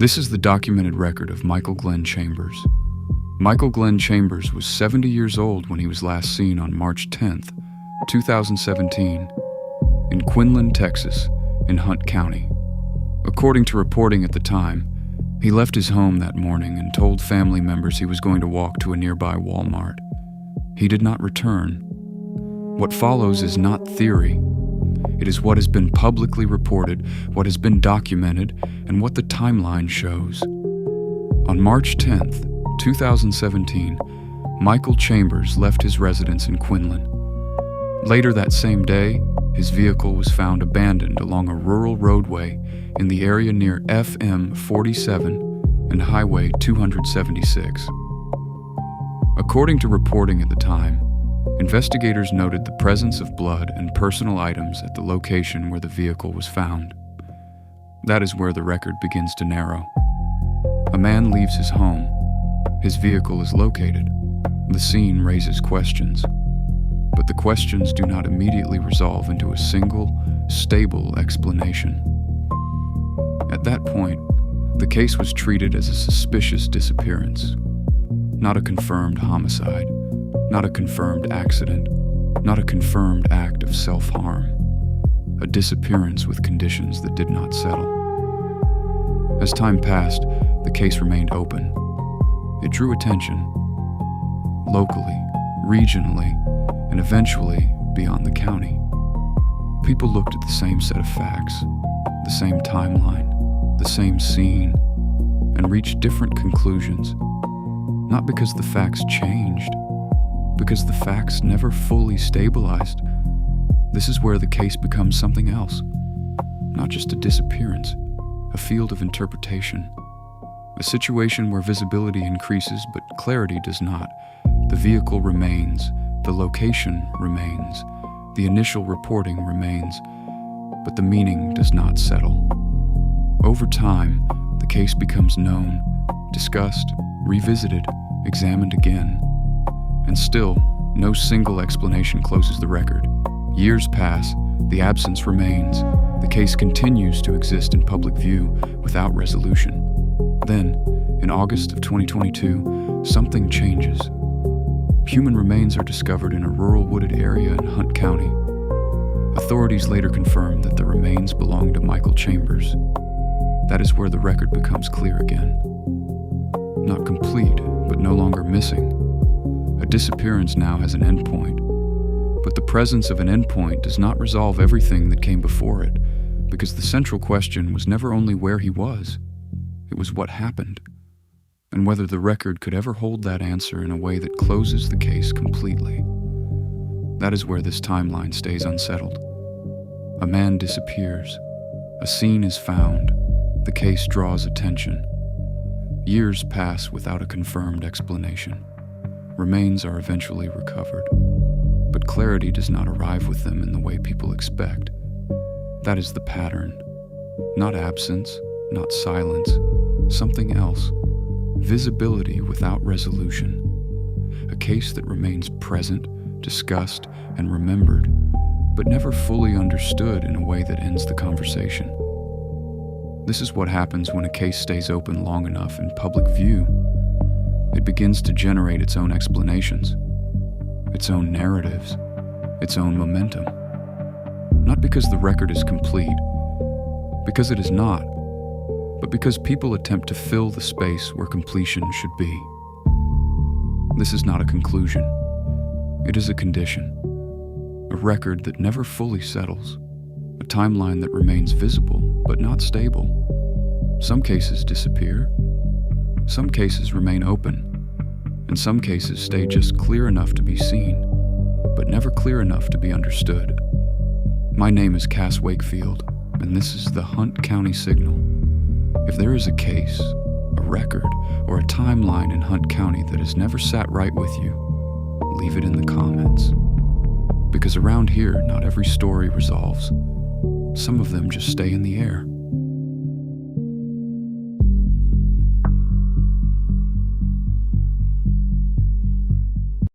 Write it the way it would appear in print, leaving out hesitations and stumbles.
This is the documented record of Michael Glenn Chambers. Michael Glenn Chambers was 70 years old when he was last seen on March 10th, 2017, in Quinlan, Texas, in Hunt County. According to reporting at the time, he left his home that morning and told family members he was going to walk to a nearby Walmart. He did not return. What follows is not theory. It is what has been publicly reported, what has been documented, and what the timeline shows. On March 10th, 2017, Michael Chambers left his residence in Quinlan. Later that same day, his vehicle was found abandoned along a rural roadway in the area near FM 47 and Highway 276. According to reporting at the time, investigators noted the presence of blood and personal items at the location where the vehicle was found. That is where the record begins to narrow. A man leaves his home. His vehicle is located. The scene raises questions. But the questions do not immediately resolve into a single, stable explanation. At that point, the case was treated as a suspicious disappearance. Not a confirmed homicide, not a confirmed accident, not a confirmed act of self-harm. A disappearance with conditions that did not settle. As time passed, the case remained open. It drew attention, locally, regionally, and eventually beyond the county. People looked at the same set of facts, the same timeline, the same scene, and reached different conclusions. Not because the facts changed, because the facts never fully stabilized. This is where the case becomes something else. Not just a disappearance, a field of interpretation. A situation where visibility increases but clarity does not. The vehicle remains, the location remains, the initial reporting remains, but the meaning does not settle. Over time, the case becomes known, discussed, revisited, examined again. And still, no single explanation closes the record. Years pass, the absence remains, the case continues to exist in public view without resolution. Then, in August of 2022, something changes. Human remains are discovered in a rural wooded area in Hunt County. Authorities later confirmed that the remains belonged to Michael Chambers. That is where the record becomes clear again. Not complete, but no longer missing. A disappearance now has an endpoint. But the presence of an endpoint does not resolve everything that came before it, because the central question was never only where he was, it was what happened, and whether the record could ever hold that answer in a way that closes the case completely. That is where this timeline stays unsettled. A man disappears. A scene is found. The case draws attention. Years pass without a confirmed explanation. Remains are eventually recovered, but clarity does not arrive with them in the way people expect. That is the pattern. Not absence, not silence, something else. Visibility without resolution. A case that remains present, discussed, and remembered, but never fully understood in a way that ends the conversation. This is what happens when a case stays open long enough in public view. It begins to generate its own explanations, its own narratives, its own momentum. Not because the record is complete, because it is not, but because people attempt to fill the space where completion should be. This is not a conclusion. It is a condition, a record that never fully settles, a timeline that remains visible but not stable. Some cases disappear, some cases remain open, and some cases stay just clear enough to be seen, but never clear enough to be understood. My name is Cass Wakefield, and this is the Hunt County Signal. If there is a case, a record, or a timeline in Hunt County that has never sat right with you, leave it in the comments. Because around here, not every story resolves. Some of them just stay in the air.